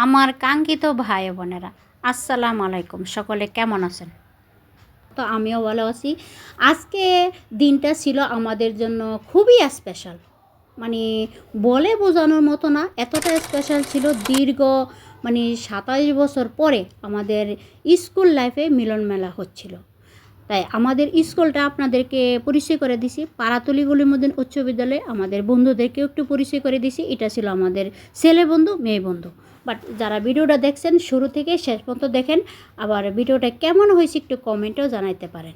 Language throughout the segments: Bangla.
আমার কাঙ্ক্ষিত ভাই বোনেরা, আসসালামু আলাইকুম। সকলে কেমন আছেন? তো আমিও ভালো আছি। আজকে দিনটা ছিল আমাদের জন্য খুবই স্পেশাল, মানে বলে বোঝানোর মতো না, এতটা স্পেশাল ছিল। দীর্ঘ 27 বছর পরে আমাদের স্কুল লাইফে মিলন মেলা হচ্ছিল। তাই আমাদের স্কুলটা আপনাদেরকে পরিচয় করে দিছি। পাড়াতলিগুলির মধ্যে উচ্চ বিদ্যালয়ে আমাদের বন্ধুদেরকেও একটু পরিচয় করে দিছি। এটা ছিল আমাদের ছেলে বন্ধু, মেয়ে বন্ধু। বাট যারা ভিডিওটা দেখছেন শুরু থেকে শেষ পর্যন্ত দেখেন, আবার ভিডিওটা কেমন হয়েছে একটু কমেন্টেও জানাইতে পারেন।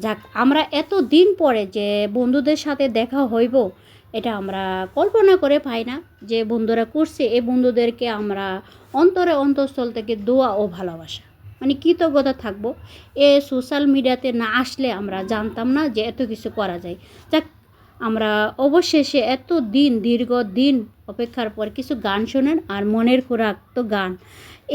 যাক, আমরা এত দিন পরে যে বন্ধুদের সাথে দেখা হইব, এটা আমরা কল্পনা করে পাই না। যে বন্ধুরা করছে, এই বন্ধুদেরকে আমরা অন্তঃস্থল থেকে দোয়া ও ভালোবাসা কৃতজ্ঞতা থাকবো। সোশ্যাল মিডিয়াতে না আসলে আমরা জানতাম না যে এত কিছু করা যায়। যাক, আমরা অবশেষে এত দীর্ঘ দিন অপেক্ষার পর কিছু গান শোনেন। আর মনের খোরাক তো গান।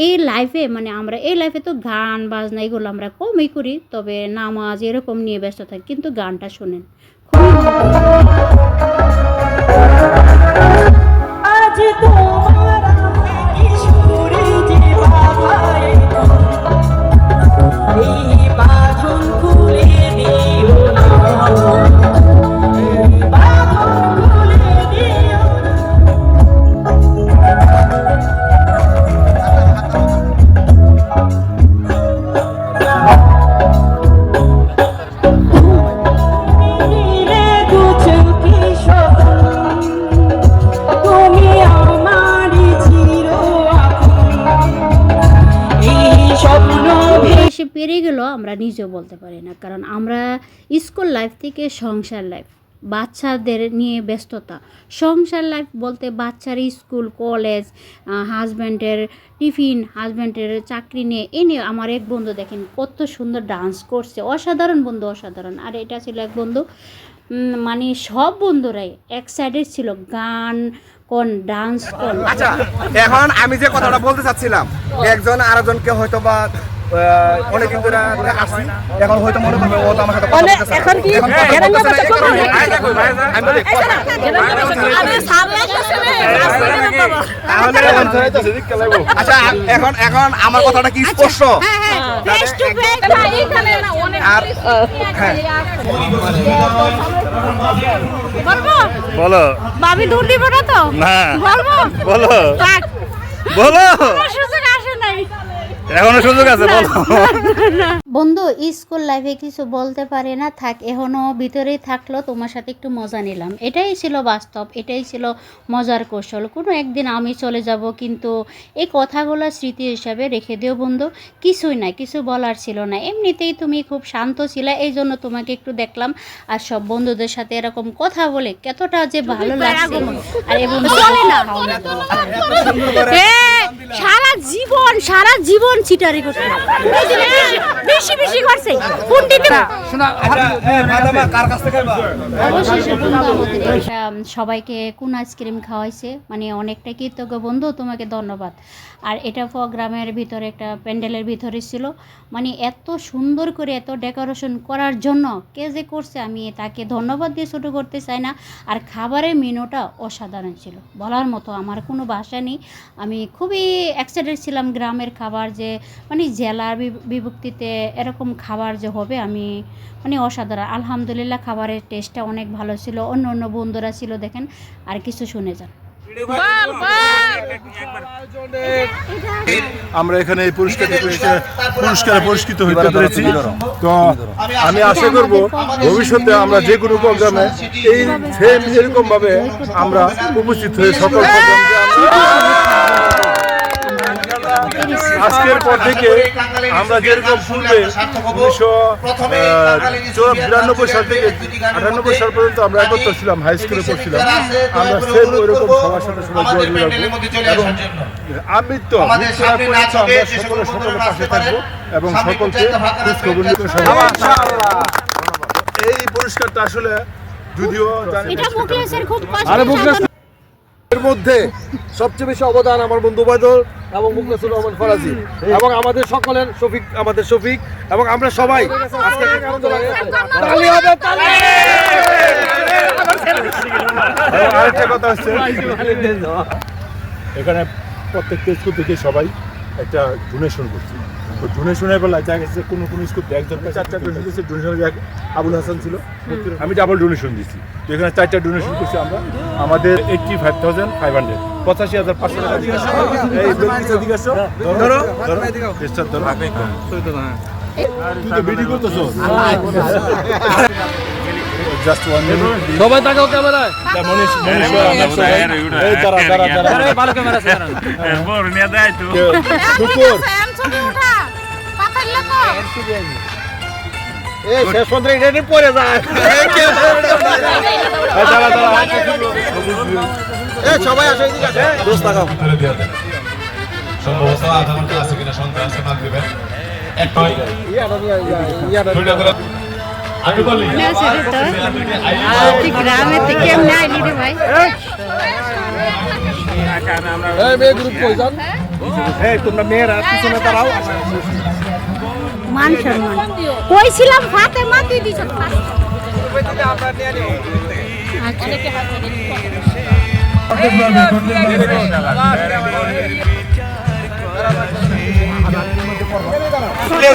এই লাইফে আমরা এই লাইফে তো গান বাজনা এগুলো আমরা কমই করি, তবে নামাজ এরকম নিয়ে ব্যস্ত থাকি, কিন্তু গানটা শোনেন খুবই পেরে গেল আমরা নিজেও বলতে পারি না। কারণ আমরা স্কুল লাইফ থেকে সংসার লাইফ, বাচ্চাদের নিয়ে ব্যস্ততা। সংসার লাইফ বলতে বাচ্চার স্কুল, কলেজ, হাজব্যান্ডের টিফিন, হাজব্যান্ডের চাকরি নিয়ে নিয়ে আমার এক বন্ধু দেখেন কত সুন্দর ডান্স করছে। অসাধারণ বন্ধু, অসাধারণ। আর এটা ছিল এক বন্ধু, সব বন্ধুরাই এক সাইডে ছিল, গান কোন ডান্স কোন। আচ্ছা, এখন আমি যে কথাটা বলতে চাচ্ছিলাম, একজন আরেকজনকে হয়তো বা অনেকদিন ধরে আসছি, এখন হয়তো মনে করবে ও তো আমার সাথে কথা বলতেছে। এখন কি আচ্ছা, এখন আমার কথাটা কি স্পষ্ট? আর বলো, ভাবি দূর দিব না তো? না, বলবো, বলো বলো, এখনো সুযোগ আছে, বলো। বন্ধু স্কুল লাইফে কিছু বলতে পারে না, থাক, এখনো ভিতরেই থাকলো। তোমার সাথে একটু মজা নিলাম, এটাই ছিল বাস্তব, এটাই ছিল মজার কৌশল। কোনো একদিন আমি চলে যাব, কিন্তু এই কথাগুলো স্মৃতি হিসাবে রেখে দিও বন্ধু। কিছুই না, কিছু বলার ছিল না, এমনিতেই তুমি খুব শান্ত ছিলে, এই জন্য তোমাকে একটু দেখলাম। আর সব বন্ধুদের সাথে এরকম কথা বলে কতটা যে ভালো লাগছে। আর এবং সারা জীবন চিটারি করছে, বেশি বেশি করছে। অবশেষে বন্ধু আমাদের সবাইকে কোন আইসক্রিম খাওয়াইছে, অনেকটা কৃতজ্ঞ বন্ধু, তোমাকে ধন্যবাদ। আর এটা গ্রামের ভিতরে একটা প্যান্ডেলের ভিতরে ছিল, এত সুন্দর করে এত ডেকোরেশন করার জন্য কে যে করছে, আমি তাকে ধন্যবাদ দিয়ে ছোটো করতে চাই না। আর খাবারের মেনুটা অসাধারণ ছিল, বলার মতো আমার কোনো ভাষা নেই। আমি খুবই এক্সাইটেড ছিলাম গ্রামের খাবার যে জেলার বিভক্তিতে এরকম খাবার যে হবে, আমি অসাধারণ। আলহামদুলিল্লাহ, খাবারের টেস্টটা অনেক ভালো ছিল। অন্য অন্য বন্ধুরা ছিল, দেখেন আর কিছু শুনে যান। আমরা এখানে এই পুরস্কারে পুরস্কৃত হতে পেরেছি। তো আমি আশা করব ভবিষ্যতে আমরা যে কোনো প্রোগ্রামে এই সেম এরকম ভাবে আমরা উপস্থিত হয়ে সকল প্রোগ্রামকে আজকের পর থেকে আমরা যেরকম পূর্বে 1992 সাল থেকে 98 সাল পর্যন্ত আমরা একত্র ছিলাম, হাই স্কুলে পড়ছিলাম, আমরা সেম ওইরকম সবার সাথে সবাই যোগাযোগ রাখবো এবং আমৃত্য আমরা সকলের পাশে থাকবো এবং সকলকে খোঁজখবর নিতে এই পুরস্কারটা আসলে যদিও এর মধ্যে সবচেয়ে বেশি অবদান আমার বন্ধু বাদল এবং মুখলেসুর রহমান ফরাজি এবং আমাদের সকলের শফিক এবং আমরা সবাই আজকে আরেকটা কথা হচ্ছে, এখানে প্রত্যেকটা স্কুল থেকে সবাই একটা ডোনেশন করছে। তো ডোনেশনের বেলায় দেখা গেছে কোনো স্কুল একজন 4টা ডোনেশন দিচ্ছে। ডোনেশনের এক আবুল হাসান ছিল, আমি ডাবল ডোনেশন দিচ্ছি। তো এখানে 4টা ডোনেশন করছি আমরা। আমাদের 85,500 85,500 টাকা দিয়েছি। এই দিকে আসো, ধরো চেষ্টা ধরো। তুই তো ভিডিও করতেছো। জাস্ট 1 মিনিট সবাই তাকাও ক্যামেরায়। মনীষ এই দাঁড়া ভালো ক্যামেরা আছে শুকুর এই শেষ পর্যন্ত এটা পড়ে যায় সবাই আসো এদিকে আসো দোস্ত তাকাও সম্ভবত আধা ঘন্টা আছে কিনা সন্ধ্যা আছে মাল দিবেন গ্রামে থেকে এমনি আইলি রে ভাই তোমরা মেয়েরা পিছনে দাঁড়াও মান সম্মান কইছিলাম ফাতেমা দিদি সব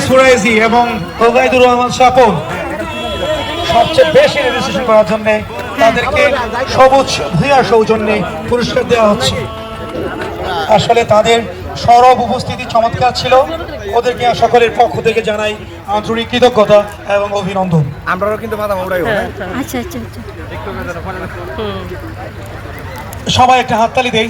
সুরাইজি এবং ওবায়দুর রহমান স্বপন সবচেয়ে বেশি রেজিস্ট্রেশন করার জন্য তাদেরকে সবুজ ভূঁইয়া সৌজন্যে পুরস্কার দেওয়া হচ্ছে। আসলে তাদের সরব উপস্থিতি চমৎকার ছিল। ওদেরকে সকলের পক্ষ থেকে জানাই আন্তরিক কৃতজ্ঞতা এবং অভিনন্দন। আমরাও কিন্তু মাথা উড়াই আচ্ছা আচ্ছা আচ্ছা সবাই একটা হাততালি দেই।